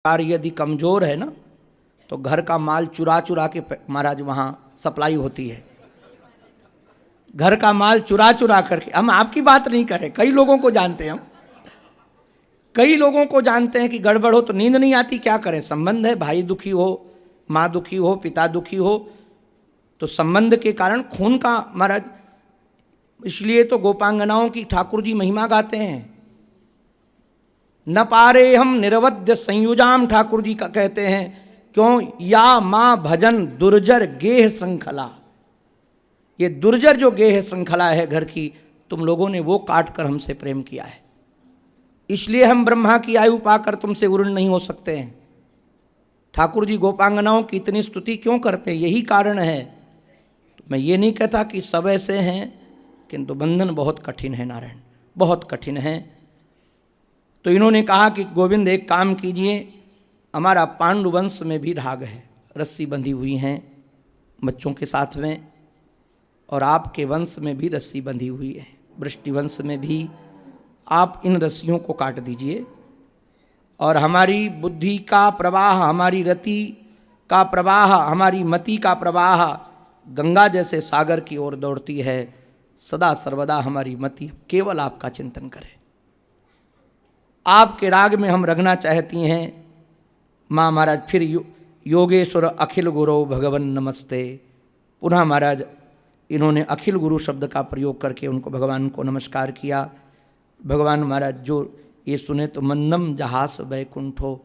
Car यदि कमज़ोर है ना तो घर का माल चुरा चुरा के महाराज वहाँ सप्लाई होती है। घर का माल चुरा चुरा करके, हम आपकी बात नहीं कर रहे, कई लोगों को जानते हैं हम, कई लोगों को जानते हैं कि गड़बड़ हो तो नींद नहीं आती, क्या करें, संबंध है, भाई दुखी हो, माँ दुखी हो, पिता दुखी हो, तो संबंध के कारण खून का महाराज, इसलिए तो गोपांगनाओं की ठाकुर जी महिमा गाते हैं। न पारे हम निरवध्य संयुजाम, ठाकुर जी का कहते हैं, क्यों, या माँ भजन दुर्जर गेह श्रृंखला, ये दुर्जर जो गेह श्रृंखला है घर की, तुम लोगों ने वो काट कर हमसे प्रेम किया है, इसलिए हम ब्रह्मा की आयु पाकर तुमसे उऋण नहीं हो सकते हैं। ठाकुर जी गोपांगनाओं की इतनी स्तुति क्यों करते हैं, यही कारण है। तो मैं ये नहीं कहता कि सब ऐसे हैं, किंतु बंधन बहुत कठिन है नारायण, बहुत कठिन है। तो इन्होंने कहा कि गोविंद एक काम कीजिए, हमारा पांडु वंश में भी राग है, रस्सी बंधी हुई हैं बच्चों के साथ में, और आपके वंश में भी रस्सी बंधी हुई है, वृष्टि वंश में भी, आप इन रस्सियों को काट दीजिए और हमारी बुद्धि का प्रवाह, हमारी रति का प्रवाह, हमारी मति का प्रवाह गंगा जैसे सागर की ओर दौड़ती है, सदा सर्वदा हमारी मति केवल आपका चिंतन करे। आपके राग में हम रखना चाहती हैं। माँ महाराज फिर योगेश्वर अखिल गुरु भगवन नमस्ते, पुनः महाराज इन्होंने अखिल गुरु शब्द का प्रयोग करके उनको भगवान को नमस्कार किया। भगवान महाराज जो ये सुने तो मंदम जहास वैकुंठो,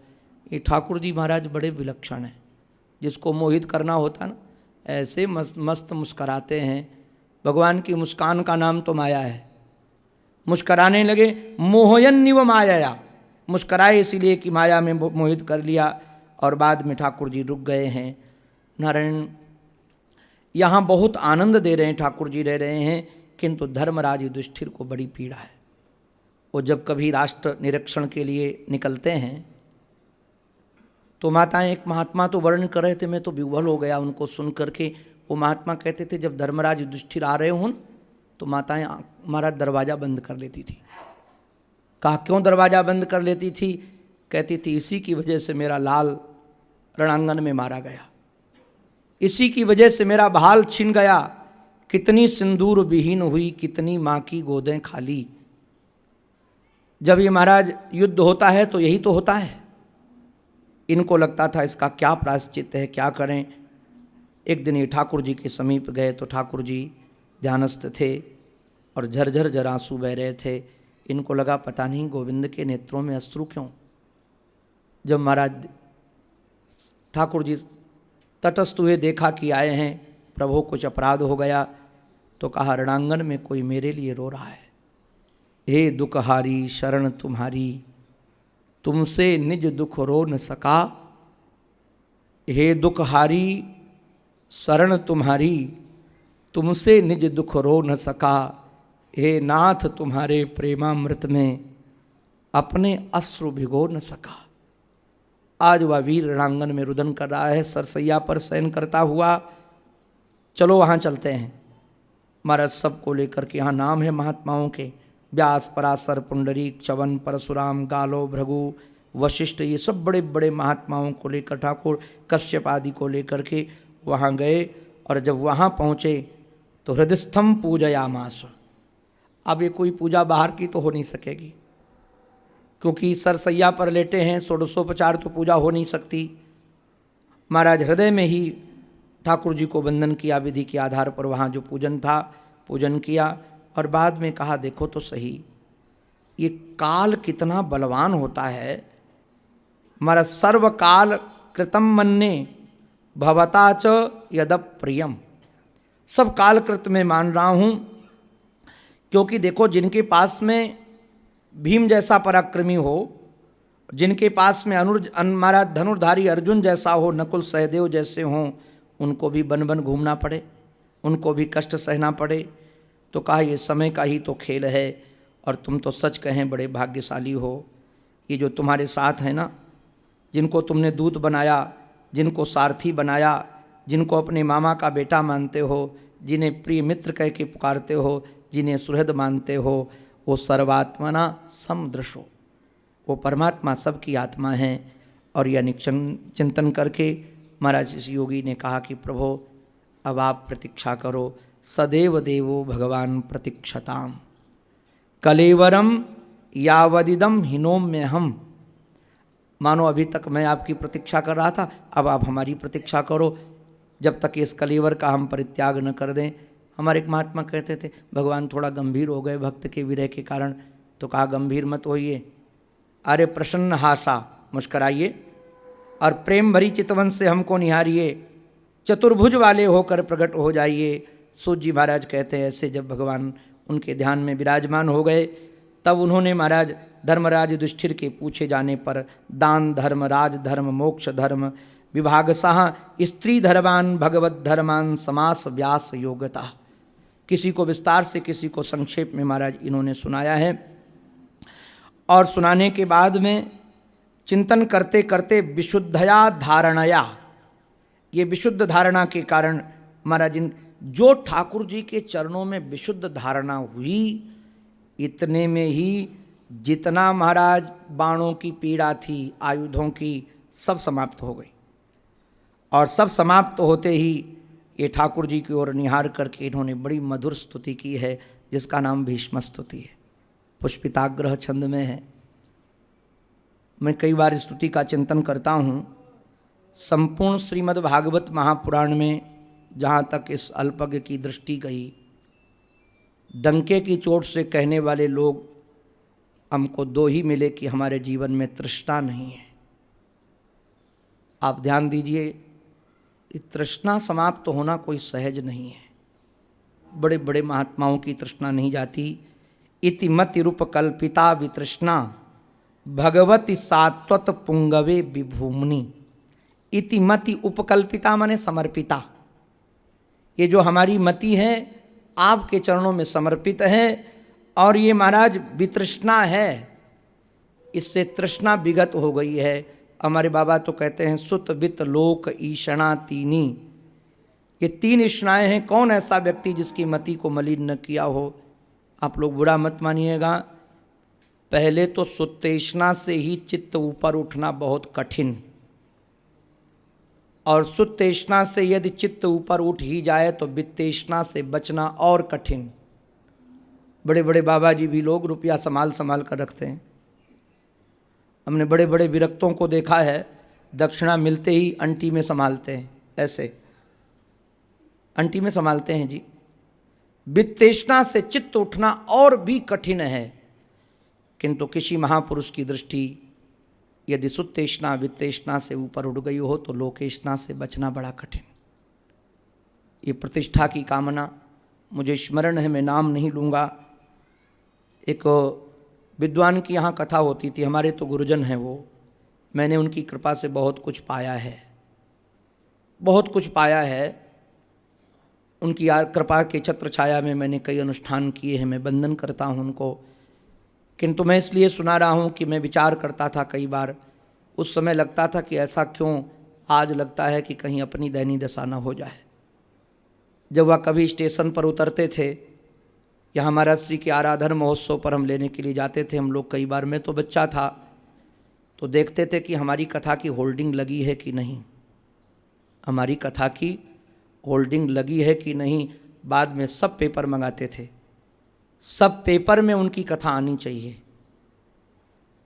ये ठाकुर जी महाराज बड़े विलक्षण हैं, जिसको मोहित करना होता ना ऐसे मस्त मुस्कराते हैं। भगवान की मुस्कान का नाम तो माया है, मुस्कराने लगे, मोहयन्निव माया, मुस्कराए इसीलिए कि माया में मोहित कर लिया, और बाद में ठाकुर जी रुक गए हैं। नारायण यहाँ बहुत आनंद दे रहे हैं, ठाकुर जी रह रहे हैं, किंतु धर्मराज युधिष्ठिर को बड़ी पीड़ा है। वो जब कभी राष्ट्र निरीक्षण के लिए निकलते हैं तो माताएं, एक महात्मा तो वर्णन कर रहे थे, मैं तो विह्वल हो गया उनको सुन करके। वो महात्मा कहते थे जब धर्मराज युधिष्ठिर आ रहे हों तो माताएं हमारा दरवाज़ा बंद कर लेती थी। कहा क्यों दरवाज़ा बंद कर लेती थी, कहती थी इसी की वजह से मेरा लाल रणांगन में मारा गया, इसी की वजह से मेरा भाल छिन गया, कितनी सिंदूर विहीन हुई, कितनी माँ की गोदें खाली। जब ये महाराज युद्ध होता है तो यही तो होता है। इनको लगता था इसका क्या प्रायश्चित है, क्या करें। एक दिन ये ठाकुर जी के समीप गए तो ठाकुर जी ध्यानस्थ थे और झरझर झर आंसू बह रहे थे। इनको लगा पता नहीं गोविंद के नेत्रों में अश्रु क्यों। जब महाराज ठाकुर जी तटस्थ हुए, देखा कि आए हैं, प्रभु कुछ अपराध हो गया, तो कहा रणांगन में कोई मेरे लिए रो रहा है, हे दुखहारी शरण तुम्हारी, तुमसे निज दुख रो न सका, हे दुखहारी शरण तुम्हारी, तुमसे निज दुख रो न सका, हे नाथ तुम्हारे प्रेमामृत में अपने अश्रु भिगो न सका। आज वह वीर रणांगन में रुदन कर रहा है, सरसैया पर शयन करता हुआ। चलो वहाँ चलते हैं। महाराज सबको लेकर के, यहाँ नाम है महात्माओं के, व्यास पराशर पुंडरीक च्यवन परशुराम गालो भृगु वशिष्ठ, ये सब बड़े बड़े महात्माओं को लेकर, ठाकुर कश्यप आदि को लेकर के वहाँ गए। और जब वहाँ पहुँचे तो हृदयस्थम पूजयामास। अब ये कोई पूजा बाहर की तो हो नहीं सकेगी, क्योंकि सरसैया पर लेटे हैं, षोडशोपचार तो पूजा हो नहीं सकती। महाराज हृदय में ही ठाकुर जी को वंदन किया, विधि के आधार पर वहाँ जो पूजन था पूजन किया, और बाद में कहा देखो तो सही ये काल कितना बलवान होता है। हमारा सर्व काल कृतम मन्ने भवता च यदप प्रियम, सब काल कृत में मान रहा हूँ, क्योंकि देखो जिनके पास में भीम जैसा पराक्रमी हो, जिनके पास में हमारा धनुर्धारी अर्जुन जैसा हो, नकुल सहदेव जैसे हों, उनको भी बन बन घूमना पड़े, उनको भी कष्ट सहना पड़े। तो कहा ये समय का ही तो खेल है, और तुम तो सच कहें बड़े भाग्यशाली हो। ये जो तुम्हारे साथ है ना, जिनको तुमने दूत बनाया, जिनको सारथी बनाया, जिनको अपने मामा का बेटा मानते हो, जिन्हें प्रिय मित्र कह के पुकारते हो, जिन्हें सुहृद मानते हो, वो सर्वात्मना समदृशो, वो परमात्मा सबकी आत्मा है। और यह चिंतन करके महाराज इस योगी ने कहा कि प्रभो अब आप प्रतीक्षा करो, सदैव देवो भगवान प्रतीक्षताम कलेवरम यावदिदम हिनोम्य हम। मानो अभी तक मैं आपकी प्रतीक्षा कर रहा था, अब आप हमारी प्रतीक्षा करो जब तक इस कलेवर का हम परित्याग न कर दें। हमारे एक महात्मा कहते थे भगवान थोड़ा गंभीर हो गए भक्त के विरह के कारण, तो कहा गंभीर मत होइए, अरे प्रसन्न हासा मुस्कराइए और प्रेम भरी चितवन से हमको निहारिए, चतुर्भुज वाले होकर प्रकट हो जाइए। सूत जी महाराज कहते हैं ऐसे जब भगवान उनके ध्यान में विराजमान हो गए तब उन्होंने महाराज धर्मराज युधिष्ठिर के पूछे जाने पर दान धर्म, राज धर्म, मोक्ष धर्म, विभागसाह स्त्री धर्मान, भगवत धर्मान, समास व्यास योगता, किसी को विस्तार से किसी को संक्षेप में महाराज इन्होंने सुनाया है। और सुनाने के बाद में चिंतन करते करते विशुद्धया धारणया, ये विशुद्ध धारणा के कारण महाराज जो ठाकुर जी के चरणों में विशुद्ध धारणा हुई, इतने में ही जितना महाराज बाणों की पीड़ा थी, आयुधों की, सब समाप्त हो गई। और सब समाप्त होते ही ये ठाकुर जी की ओर निहार करके इन्होंने बड़ी मधुर स्तुति की है जिसका नाम भीष्म स्तुति है, पुष्पिताग्रह छंद में है। मैं कई बार स्तुति का चिंतन करता हूँ। संपूर्ण श्रीमद् भागवत महापुराण में जहाँ तक इस अल्पज्ञ की दृष्टि गई, डंके की चोट से कहने वाले लोग हमको दो ही मिले कि हमारे जीवन में तृष्णा नहीं है। आप ध्यान दीजिए, तृष्णा समाप्त होना कोई सहज नहीं है। बड़े बड़े महात्माओं की तृष्णा नहीं जाती। इति मति रूप कल्पिता वितृष्णा भगवती सात्वत पुंगवे विभूमनि। इति मति उपकल्पिता माने समर्पिता, ये जो हमारी मति है आपके चरणों में समर्पित है। और ये महाराज वितृष्णा है, इससे तृष्णा विगत हो गई है। हमारे बाबा तो कहते हैं सुत वित्त लोक ईषणा तीनी, ये तीन इष्णाएं हैं। कौन ऐसा व्यक्ति जिसकी मति को मलिन न किया हो। आप लोग बुरा मत मानिएगा, पहले तो सुतेष्णा से ही चित्त ऊपर उठना बहुत कठिन, और सुतेष्णा से यदि चित्त ऊपर उठ ही जाए तो वित्तेष्णा से बचना और कठिन। बड़े बड़े बाबा जी भी लोग रुपया संभाल संभाल कर रखते हैं। हमने बड़े बड़े विरक्तों को देखा है, दक्षिणा मिलते ही अंटी में संभालते हैं, ऐसे अंटी में संभालते हैं जी। वित्तेष्णा से चित्त उठना और भी कठिन है, किंतु किसी महापुरुष की दृष्टि यदि सुत्तेष्णा वित्तेष्णा से ऊपर उठ गई हो तो लोकेष्णा से बचना बड़ा कठिन। ये प्रतिष्ठा की कामना, मुझे स्मरण है, मैं नाम नहीं लूँगा। एक विद्वान की यहाँ कथा होती थी, हमारे तो गुरुजन हैं वो, मैंने उनकी कृपा से बहुत कुछ पाया है, बहुत कुछ पाया है। उनकी कृपा के छत्र छाया में मैंने कई अनुष्ठान किए हैं, मैं वंदन करता हूँ उनको। किंतु मैं इसलिए सुना रहा हूँ कि मैं विचार करता था कई बार, उस समय लगता था कि ऐसा क्यों, आज लगता है कि कहीं अपनी दैनी दशा न हो जाए। जब वह कभी स्टेशन पर उतरते थे या हमारा श्री के आराधन महोत्सव पर हम लेने के लिए जाते थे हम लोग, कई बार मैं तो बच्चा था तो देखते थे कि हमारी कथा की होल्डिंग लगी है कि नहीं, हमारी कथा की होल्डिंग लगी है कि नहीं। बाद में सब पेपर मंगाते थे, सब पेपर में उनकी कथा आनी चाहिए।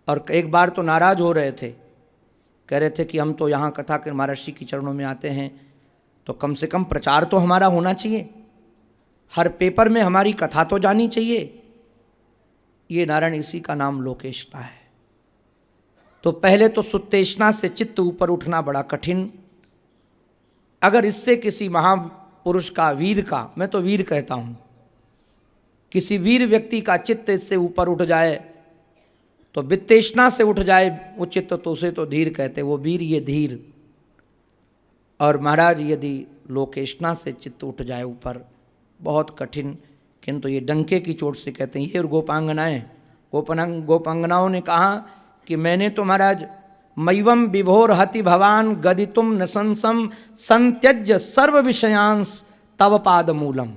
और एक बार तो नाराज हो रहे थे, कह रहे थे कि हम तो यहाँ कथा के महाराज श्री के चरणों में आते हैं तो कम से कम प्रचार तो हमारा होना चाहिए, हर पेपर में हमारी कथा तो जानी चाहिए। ये नारायण, इसी का नाम लोकेष्णा है। तो पहले तो सुत्तेष्णा से चित्त ऊपर उठना बड़ा कठिन। अगर इससे किसी महापुरुष का, वीर का, मैं तो वीर कहता हूँ, किसी वीर व्यक्ति का चित्त इससे ऊपर उठ जाए तो वित्तेष्णा से उठ जाए वो चित्त, तो उसे तो धीर कहते, वो वीर ये धीर। और महाराज यदि लोकेष्णा से चित्त उठ जाए ऊपर, बहुत कठिन। किंतु ये डंके की चोट से कहते हैं। ये गोपांगनाएं, गोपांगनाओं ने कहा कि मैंने तो महाराज मैवम विभोर हति भवान गदितुम नसंसम संत्यज्य सर्व विषयांश तव पाद मूलम।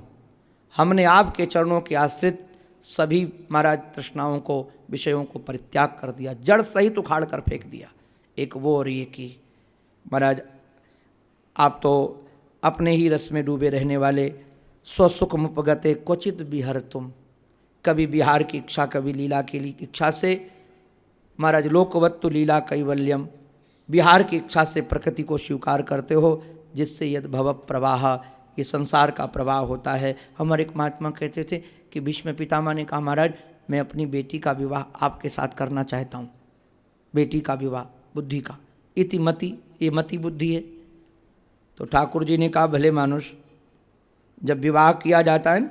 हमने आपके चरणों के आश्रित सभी महाराज तृष्णाओं को, विषयों को परित्याग कर दिया, जड़ सहित उखाड़ कर फेंक दिया। एक वो और ये की। महाराज आप तो अपने ही रस में डूबे रहने वाले, स्वसुख मुपगते क्वचित बिहर तुम, कभी बिहार की इच्छा कभी लीला की इच्छा से महाराज लोकवत्तु लीला कैवल्यम, बिहार की इच्छा से प्रकृति को स्वीकार करते हो, जिससे यद भव प्रवाह, ये संसार का प्रवाह होता है। हमारे एक महात्मा कहते थे कि भीष्म पितामह ने कहा महाराज मैं अपनी बेटी का विवाह आपके साथ करना चाहता हूँ, बेटी का विवाह बुद्धि का, इति मति, ये मति बुद्धि है। तो ठाकुर जी ने कहा भले मानुष, जब विवाह किया जाता है ना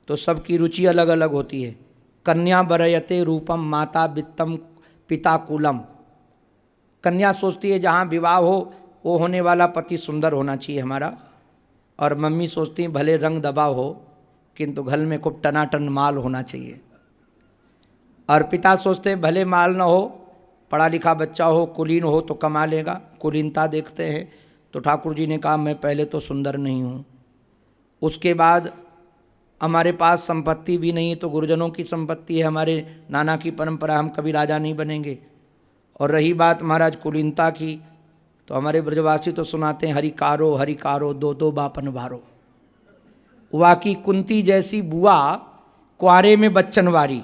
तो सबकी रुचि अलग अलग होती है। कन्या बरयते रूपम माता वित्तम पिता कुलम, कन्या सोचती है जहाँ विवाह हो वो होने वाला पति सुंदर होना चाहिए हमारा, और मम्मी सोचती है भले रंग दबा हो किंतु घर में खूब टनाटन माल होना चाहिए, और पिता सोचते हैं भले माल न हो, पढ़ा लिखा बच्चा हो, कुलीन हो तो कमा लेगा, कुलीनता देखते हैं। तो ठाकुर जी ने कहा मैं पहले तो सुंदर नहीं हूँ, उसके बाद हमारे पास संपत्ति भी नहीं है, तो गुरुजनों की संपत्ति है, हमारे नाना की परंपरा, हम कभी राजा नहीं बनेंगे। और रही बात महाराज कुलीनता की, तो हमारे ब्रजवासी तो सुनाते हैं हरिकारो दो दो बापन भारो, वाकी कुंती जैसी बुआ कुआरे में बच्चनवारी।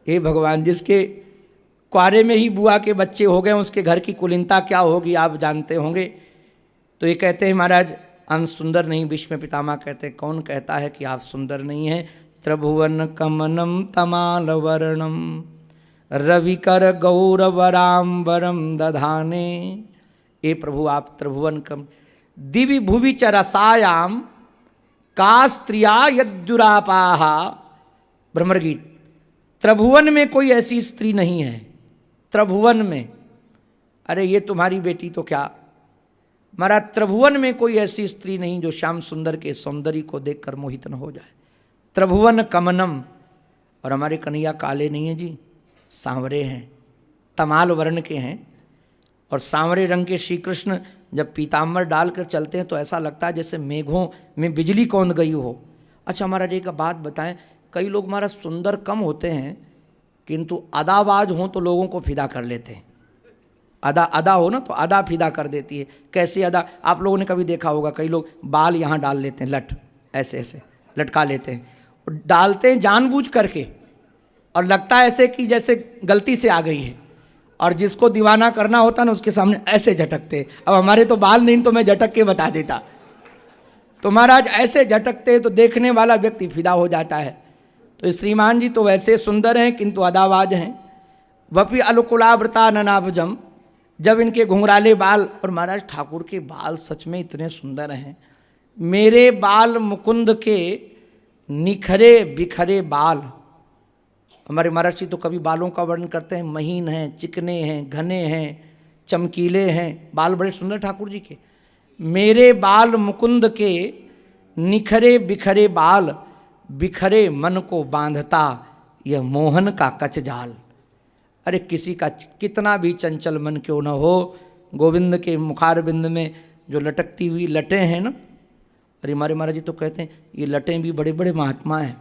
हे भगवान, जिसके कुआरे में ही बुआ के बच्चे हो गए उसके घर की कुलीनता क्या होगी आप जानते होंगे। तो ये कहते हैं महाराज हम सुंदर नहीं, भीष्म पितामह कहते कौन कहता है कि आप सुंदर नहीं हैं। त्रिभुवन कमनम तमाल वर्णम रविकर गौरवराम्बरम दधाने, ए प्रभु आप त्रिभुवन कम दिवि भुवि च रसायाम का स्त्रिया यद्दुरापाहा, ब्रह्मगीत। त्रिभुवन में कोई ऐसी स्त्री नहीं है, त्रिभुवन में, अरे ये तुम्हारी बेटी तो क्या, महाराज त्रिभुवन में कोई ऐसी स्त्री नहीं जो श्याम सुंदर के सौंदर्य को देखकर मोहित न हो जाए। त्रिभुवन कमनम, और हमारे कन्हैया काले नहीं है जी, सांवरे हैं, तमाल वर्ण के हैं। और सांवरे रंग के श्री कृष्ण जब पीताम्बर डालकर चलते हैं तो ऐसा लगता है जैसे मेघों में बिजली कौंध गई हो। अच्छा महाराज एक बात बताएं, कई लोग महाराज सुंदर कम होते हैं किंतु अदाबाज हों तो लोगों को फिदा कर लेते हैं। अदा हो ना तो अदा फिदा कर देती है। कैसी अदा, आप लोगों ने कभी देखा होगा, कई लोग बाल यहाँ डाल लेते हैं, लट ऐसे ऐसे लटका लेते हैं, और डालते हैं जानबूझ करके, और लगता है ऐसे कि जैसे गलती से आ गई है, और जिसको दीवाना करना होता ना उसके सामने ऐसे झटकते। अब हमारे तो बाल नहीं तो मैं झटक के बता देता, तो महाराज ऐसे झटकते तो देखने वाला व्यक्ति फिदा हो जाता है। तो श्रीमान जी तो वैसे सुंदर हैं किंतु अदावाज हैं। वपि अलकुलावृता ननाभजम, जब इनके घुंघराले बाल, और महाराज ठाकुर के बाल सच में इतने सुंदर हैं। मेरे बाल मुकुंद के निखरे बिखरे बाल, हमारे महाराज जी तो कभी बालों का वर्णन करते हैं, महीन हैं, चिकने हैं, घने हैं, चमकीले हैं, बाल बड़े सुंदर ठाकुर जी के। मेरे बाल मुकुंद के निखरे बिखरे बाल, बिखरे मन को बांधता यह मोहन का कच जाल। अरे किसी का कितना भी चंचल मन क्यों न हो, गोविंद के मुखारबिंद में जो लटकती हुई लटें हैं ना, अरे हमारे महाराज जी तो कहते हैं ये लटें भी बड़े बड़े महात्मा हैं।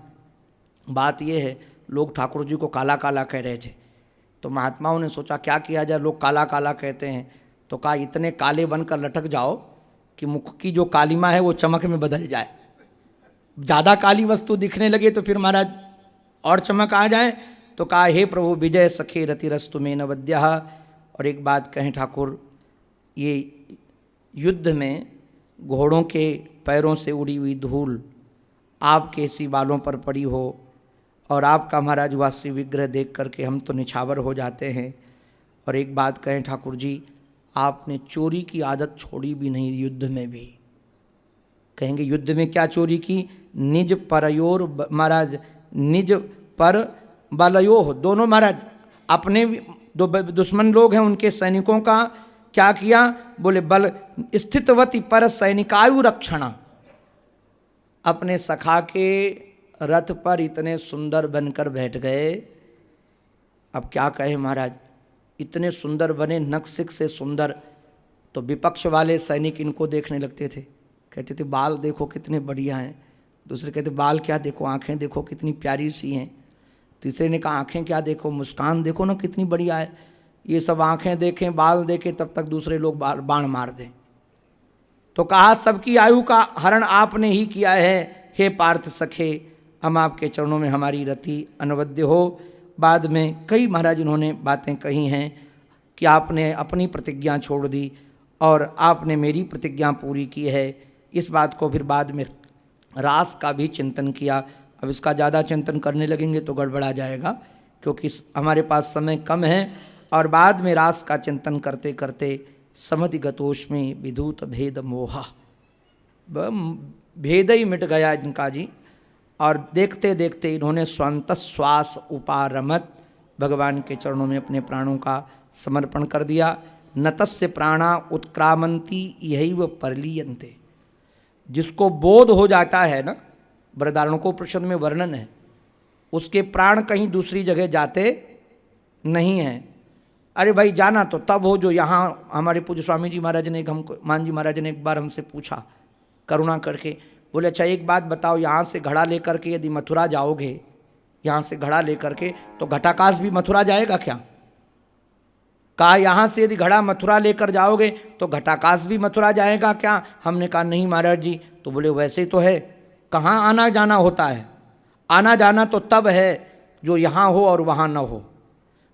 बात ये है, लोग ठाकुर जी को काला काला कह रहे थे, तो महात्माओं ने सोचा क्या किया जाए, लोग काला काला कहते हैं, तो कहा इतने काले बनकर लटक जाओ कि मुख की जो कालिमा है वो चमक में बदल जाए। ज़्यादा काली वस्तु दिखने लगे तो फिर महाराज और चमक आ जाए। तो कहा हे प्रभु विजय सखे रतिरस्तु में नवद्या। और एक बात कहें ठाकुर, ये युद्ध में घोड़ों के पैरों से उड़ी हुई धूल आपके इसी बालों पर पड़ी हो, और आपका महाराज वासी विग्रह देख करके हम तो निछावर हो जाते हैं। और एक बात कहें ठाकुर जी, आपने चोरी की आदत छोड़ी भी नहीं युद्ध में भी। कहेंगे युद्ध में क्या चोरी की, निज परयोर, महाराज निज पर बलयो हो, दोनों महाराज अपने दो दुश्मन लोग हैं उनके सैनिकों का क्या किया, बोले बल स्थितवती पर सैनिकायु रक्षणा, अपने सखा के रथ पर इतने सुंदर बनकर बैठ गए। अब क्या कहे महाराज, इतने सुंदर बने, नक्सिक से सुंदर, तो विपक्ष वाले सैनिक इनको देखने लगते थे, कहते थे बाल देखो कितने बढ़िया हैं, दूसरे कहते बाल क्या देखो, आंखें देखो कितनी प्यारी सी हैं, तीसरे ने कहा आंखें क्या देखो, मुस्कान देखो ना कितनी बढ़िया है, ये सब आंखें देखें बाल देखें तब तक दूसरे लोग बाण मार दें। तो कहा सबकी आयु का हरण आपने ही किया है, हे पार्थ सखे हम आपके चरणों में हमारी रति अनवद्य हो। बाद में कई महाराज इन्होंने बातें कही हैं कि आपने अपनी प्रतिज्ञा छोड़ दी और आपने मेरी प्रतिज्ञा पूरी की है। इस बात को फिर बाद में रास का भी चिंतन किया। अब इसका ज़्यादा चिंतन करने लगेंगे तो गड़बड़ा जाएगा, क्योंकि हमारे पास समय कम है। और बाद में रास का चिंतन करते करते समति गतोष्मी विधूत भेद मोहा, भेद ही मिट गया इनका जी। और देखते देखते इन्होंने स्वंत श्वास उपारमत भगवान के चरणों में अपने प्राणों का समर्पण कर दिया। नतस्य प्राणा उत्क्रामंती यही व परलीयंते, जिसको बोध हो जाता है ना, बृहदारण्यकोपनिषद में वर्णन है, उसके प्राण कहीं दूसरी जगह जाते नहीं हैं। अरे भाई जाना तो तब हो जो यहाँ हमारे पूज्य स्वामी जी महाराज ने हमको, मान जी महाराज ने एक बार हमसे पूछा करुणा करके, बोले अच्छा एक बात बताओ, यहाँ से घड़ा लेकर के यदि मथुरा जाओगे, यहाँ से घड़ा लेकर के तो घटाकाश भी मथुरा जाएगा क्या? कहा यहाँ से यदि घड़ा मथुरा लेकर जाओगे तो घटाकाश भी मथुरा जाएगा क्या? हमने कहा नहीं महाराज जी। तो बोले वैसे तो है, कहाँ आना जाना होता है? आना जाना तो तब है जो यहाँ हो और वहाँ न हो।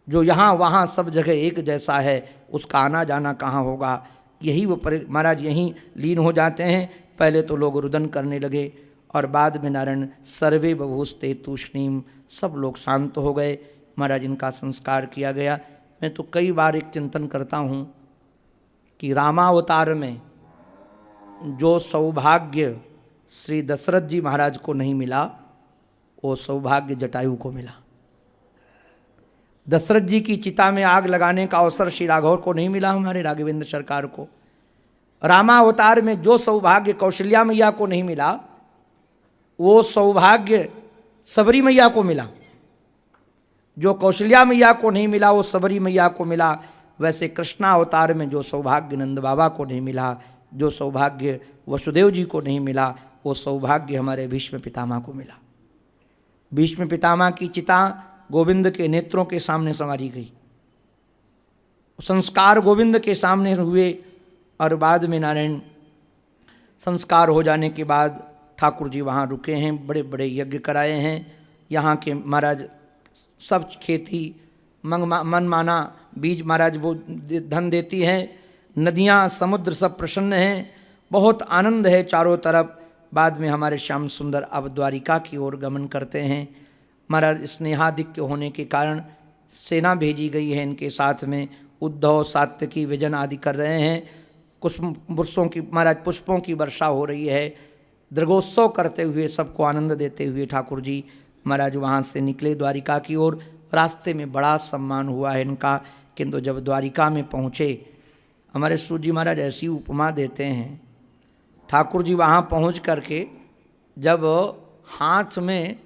जो यहाँ वहाँ सब जगह एक जैसा है, उसका आना जाना कहाँ होगा? यही वो महाराज यहीं लीन हो जाते हैं। पहले तो लोग रुदन करने लगे और बाद में नारायण सर्वे बभूस्ते तूष्णीम, सब लोग शांत हो गए। महाराज इनका संस्कार किया गया। मैं तो कई बार एक चिंतन करता हूँ कि रामावतार में जो सौभाग्य श्री दशरथ जी महाराज को नहीं मिला, वो सौभाग्य जटायु को मिला। दशरथ जी की चिता में आग लगाने का अवसर श्री राघव को नहीं मिला, हमारे राघवेंद्र सरकार को। रामावतार में जो सौभाग्य कौशल्या मैया को नहीं मिला, वो सौभाग्य सबरी मैया को मिला। जो कौशल्या मैया को नहीं मिला वो सबरी मैया को मिला। वैसे कृष्णावतार में जो सौभाग्य नंद बाबा को नहीं मिला, जो सौभाग्य वसुदेव जी को नहीं मिला, वो सौभाग्य हमारे भीष्म पितामह को मिला। भीष्म पितामह की चिता गोविंद के नेत्रों के सामने संवारी गई, संस्कार गोविंद के सामने हुए। और बाद में नारायण संस्कार हो जाने के बाद ठाकुर जी वहाँ रुके हैं, बड़े बड़े यज्ञ कराए हैं। यहाँ के महाराज सब खेती मन माना बीज महाराज वो धन देती हैं। नदियाँ समुद्र सब प्रसन्न हैं, बहुत आनंद है चारों तरफ। बाद में हमारे श्याम सुंदर अब द्वारिका की ओर गमन करते हैं। महाराज स्नेहाधिक्य होने के कारण सेना भेजी गई है इनके साथ में। उद्धव सात्यकी विजन आदि कर रहे हैं। कुछ पुष्पों की महाराज पुष्पों की वर्षा हो रही है। दृगोत्सव करते हुए सबको आनंद देते हुए ठाकुर जी महाराज वहाँ से निकले द्वारिका की ओर। रास्ते में बड़ा सम्मान हुआ है इनका, किंतु जब द्वारिका में पहुँचे, हमारे सूर्य जी महाराज ऐसी उपमा देते हैं। ठाकुर जी वहाँ पहुँच करके जब हाथ में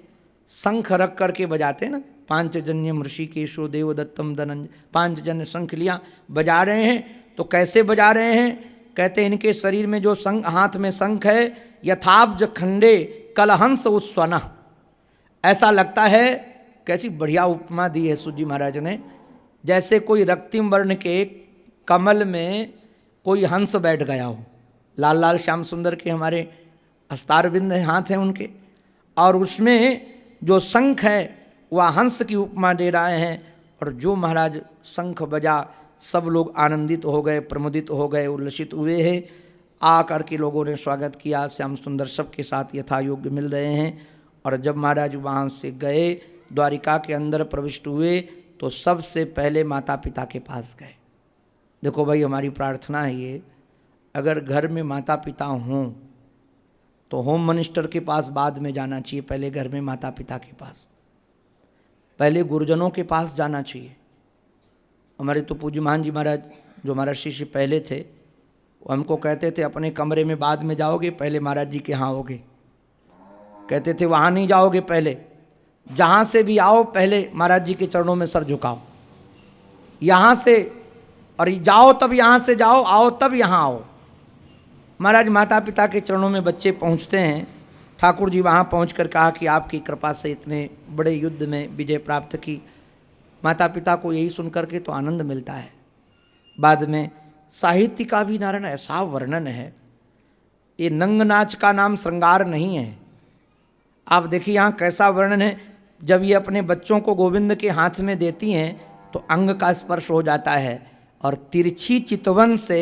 शंख रख करके बजाते ना, पांचजन्यम ऋषिकेशो देवदत्तम धनंजय, पांचजन्य शंख लिया बजा रहे हैं। तो कैसे बजा रहे हैं? कहते हैं इनके शरीर में जो शंख, हाथ में शंख है, यथाब्ज खंडे कलहंस उत्स्वना, ऐसा लगता है। कैसी बढ़िया उपमा दी है सूजी महाराज ने, जैसे कोई रक्तिम वर्ण के कमल में कोई हंस बैठ गया हो। लाल लाल श्याम सुंदर के हमारे हस्तारविंद हाथ हैं उनके, और उसमें जो शंख है वह हंस की उपमा दे रहे हैं। और जो महाराज शंख बजा, सब लोग आनंदित हो गए, प्रमुदित हो गए, उल्लसित हुए हैं। आ करके लोगों ने स्वागत किया। श्याम सुंदर सबके साथ यथा योग्य मिल रहे हैं। और जब महाराज वहाँ से गए, द्वारिका के अंदर प्रविष्ट हुए, तो सबसे पहले माता पिता के पास गए। देखो भाई, हमारी प्रार्थना है ये, अगर घर में माता पिता हों तो होम मिनिस्टर के पास बाद में जाना चाहिए, पहले घर में माता पिता के पास, पहले गुरुजनों के पास जाना चाहिए। हमारे तो पूज्य महान जी महाराज जो हमारा शिष्य पहले थे, वो हमको कहते थे अपने कमरे में बाद में जाओगे, पहले महाराज जी के यहाँ आओगे। कहते थे वहाँ नहीं जाओगे, पहले जहाँ से भी आओ पहले महाराज जी के चरणों में सर झुकाओ। यहाँ से और जाओ तब यहाँ से जाओ, आओ तब यहाँ आओ। महाराज माता पिता के चरणों में बच्चे पहुँचते हैं। ठाकुर जी वहाँ पहुँच कर कहा कि आपकी कृपा से इतने बड़े युद्ध में विजय प्राप्त की। माता पिता को यही सुनकर के तो आनंद मिलता है। बाद में साहित्य का भी नारायण ऐसा वर्णन है, ये नंग नाच का नाम श्रृंगार नहीं है। आप देखिए यहाँ कैसा वर्णन है, जब ये अपने बच्चों को गोविंद के हाथ में देती हैं तो अंग का स्पर्श हो जाता है और तिरछी चितवन से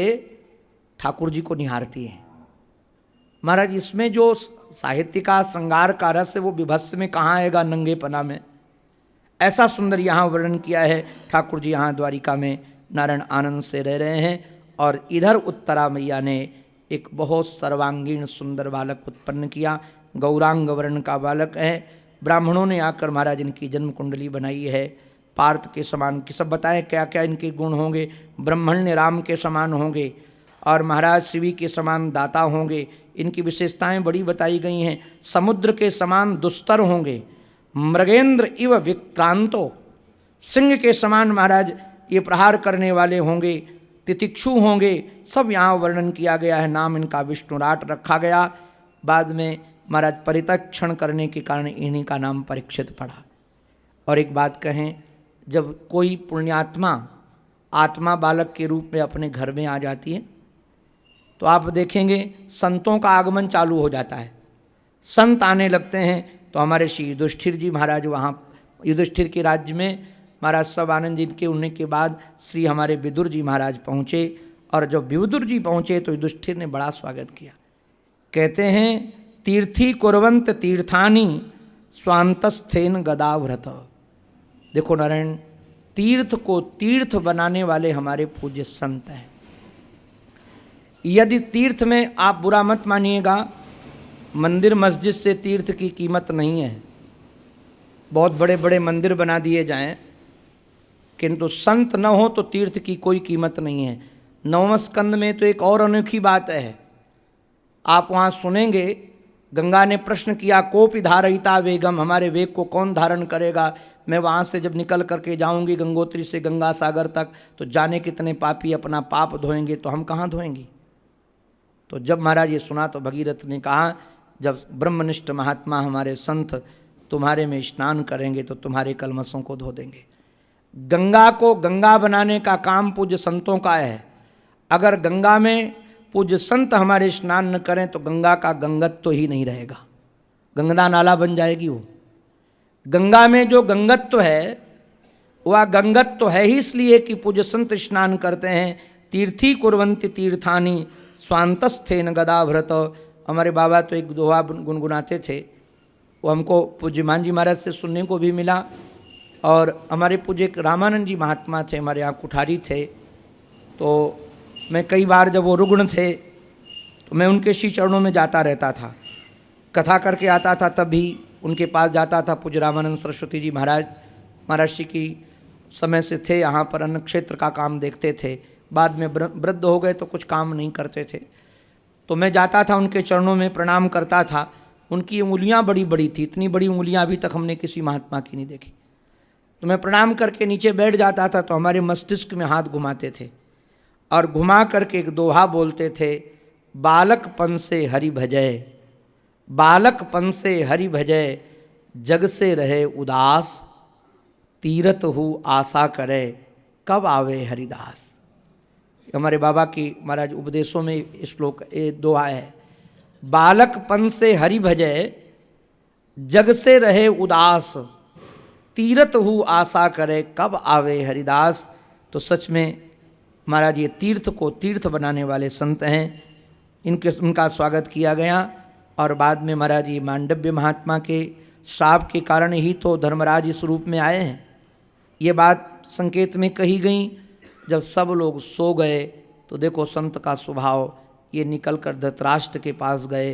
ठाकुर जी को निहारती हैं। महाराज इसमें जो साहित्य का श्रृंगार का रस है वो विभत्स में कहाँ आएगा, नंगेपना में। ऐसा सुंदर यहाँ वर्णन किया है। ठाकुर जी यहाँ द्वारिका में नारायण आनंद से रह रहे हैं और इधर उत्तरा मैया ने एक बहुत सर्वांगीण सुंदर बालक उत्पन्न किया। गौरांग वर्ण का बालक है। ब्राह्मणों ने आकर महाराज इनकी जन्म कुंडली बनाई है। पार्थ के समान की सब बताएं क्या क्या इनके गुण होंगे। ब्रह्मण्य राम के समान होंगे और महाराज शिवी के समान दाता होंगे। इनकी विशेषताएं बड़ी बताई गई हैं। समुद्र के समान दुस्तर होंगे। मृगेंद्र इव विक्रांतो, सिंह के समान महाराज ये प्रहार करने वाले होंगे। तितिक्षु होंगे। सब यहाँ वर्णन किया गया है। नाम इनका विष्णुराट रखा गया। बाद में महाराज परितक्षण करने के कारण इन्हीं का नाम परीक्षित पड़ा। और एक बात कहें, जब कोई पुण्यात्मा आत्मा बालक के रूप में अपने घर में आ जाती है तो आप देखेंगे संतों का आगमन चालू हो जाता है। संत आने लगते हैं तो हमारे श्री युधिष्ठिर जी महाराज वहाँ युधिष्ठिर के राज्य में महाराज सब आनंद जी के उड़ने के बाद श्री हमारे विदुर जी महाराज पहुँचे। और जब विदुर जी पहुँचे तो युधिष्ठिर ने बड़ा स्वागत किया। कहते हैं तीर्थी कुर्वंत तीर्थानी स्वांतस्थेन गदाव्रत। देखो नारायण, तीर्थ को तीर्थ बनाने वाले हमारे पूज्य संत हैं। यदि तीर्थ में आप बुरा मत मानिएगा, मंदिर मस्जिद से तीर्थ की कीमत नहीं है। बहुत बड़े बड़े मंदिर बना दिए जाएं, किंतु संत न हो तो तीर्थ की कोई कीमत नहीं है। नवम स्कंद में तो एक और अनोखी बात है। आप वहाँ सुनेंगे, गंगा ने प्रश्न किया, कोपि धारयिता वेगम, हमारे वेग को कौन धारण करेगा। मैं वहाँ से जब निकल करके जाऊँगी गंगोत्री से गंगा सागर तक तो जाने कितने पापी अपना पाप धोएंगे, तो हम कहाँ धोएंगे। तो जब महाराज ये सुना तो भगीरथ ने कहा, जब ब्रह्मनिष्ठ महात्मा हमारे संत तुम्हारे में स्नान करेंगे तो तुम्हारे कलमशों को धो देंगे। गंगा को गंगा बनाने का काम पूज्य संतों का है। अगर गंगा में पूज्य संत हमारे स्नान न करें तो गंगा का गंगत्व ही नहीं रहेगा, गंगा नाला बन जाएगी। वो गंगा में जो गंगत्व है वह गंगत्व है ही इसलिए कि पूज्य संत स्नान करते हैं। तीर्थी कुर्वन्ति तीर्थानि स्वांतस्थेन गदाव्रत। हमारे बाबा तो एक दोहा गुनगुनाते थे, वो हमको पूज्य मान जी महाराज से सुनने को भी मिला। और हमारे पूज्य रामानंद जी महात्मा थे, हमारे यहाँ कुठारी थे। तो मैं कई बार जब वो रुग्ण थे तो मैं उनके श्री चरणों में जाता रहता था, कथा करके आता था, तब भी उनके पास जाता था। पूज्य रामानंद सरस्वती जी महाराज महाराष्ट्र की समय से थे यहाँ पर, अन्न क्षेत्र का काम देखते थे। बाद में वृद्ध हो गए तो कुछ काम नहीं करते थे। तो मैं जाता था उनके चरणों में, प्रणाम करता था। उनकी उंगलियाँ बड़ी बड़ी थी, इतनी बड़ी उंगलियाँ अभी तक हमने किसी महात्मा की नहीं देखी। तो मैं प्रणाम करके नीचे बैठ जाता था तो हमारे मस्तिष्क में हाथ घुमाते थे और घुमा करके एक दोहा बोलते थे, बालकपन से हरि भजय, बालकपन से हरि भजय, जग से रहे उदास, तीरथ हु आशा करे, कब आवे हरिदास। हमारे बाबा की महाराज उपदेशों में श्लोक ये दोहा है। बालकपन से हरि भजय, जग से रहे उदास, तीरथ हु आशा करे, कब आवे हरिदास। तो सच में महाराज ये तीर्थ को तीर्थ बनाने वाले संत हैं। उनका स्वागत किया गया। और बाद में महाराज ये मांडव्य महात्मा के श्राप के कारण ही तो धर्मराज इस रूप में आए हैं। ये बात संकेत में कही गई। जब सब लोग सो गए तो देखो संत का स्वभाव, ये निकल कर धृतराष्ट्र के पास गए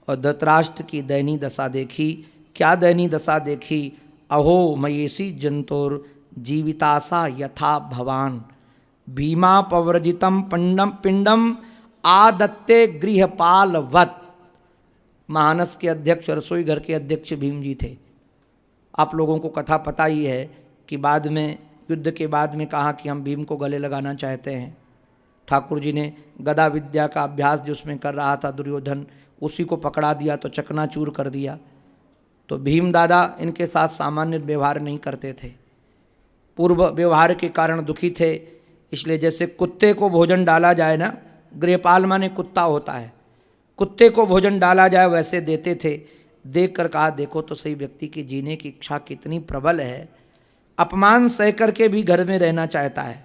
और धृतराष्ट्र की दयनीय दशा देखी। क्या दयनीय दशा देखी, अहो मयेसी जंतुर जीवितासा यथा भवान, भीमा पव्रजितम पिंडम आदत्ते गृहपालवत। महानस के अध्यक्ष, रसोई घर के अध्यक्ष भीम जी थे। आप लोगों को कथा पता ही है कि बाद में युद्ध के बाद में कहा कि हम भीम को गले लगाना चाहते हैं। ठाकुर जी ने गदा विद्या का अभ्यास जो उसमें कर रहा था दुर्योधन, उसी को पकड़ा दिया तो चकनाचूर कर दिया। तो भीम दादा इनके साथ सामान्य व्यवहार नहीं करते थे। पूर्व व्यवहार के कारण दुखी थे, इसलिए जैसे कुत्ते को भोजन डाला जाए ना, गृहपाल माने कुत्ता होता है, कुत्ते को भोजन डाला जाए वैसे देते थे। देख कर कहा देखो तो सही व्यक्ति की जीने की इच्छा कितनी प्रबल है, अपमान सह करके भी घर में रहना चाहता है।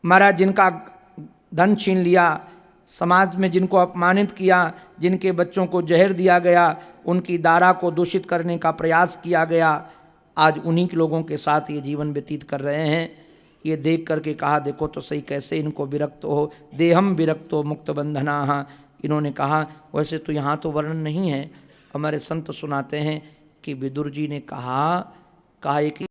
महाराज जिनका धन छीन लिया, समाज में जिनको अपमानित किया, जिनके बच्चों को जहर दिया गया, उनकी दारा को दूषित करने का प्रयास किया गया, आज उन्हीं के लोगों के साथ ये जीवन व्यतीत कर रहे हैं। ये देख करके कहा देखो तो सही कैसे इनको विरक्त हो, देहम विरक्तो मुक्त बंधना। इन्होंने कहा वैसे तो यहाँ तो वर्णन नहीं है, हमारे संत सुनाते हैं कि विदुर जी ने कहा कि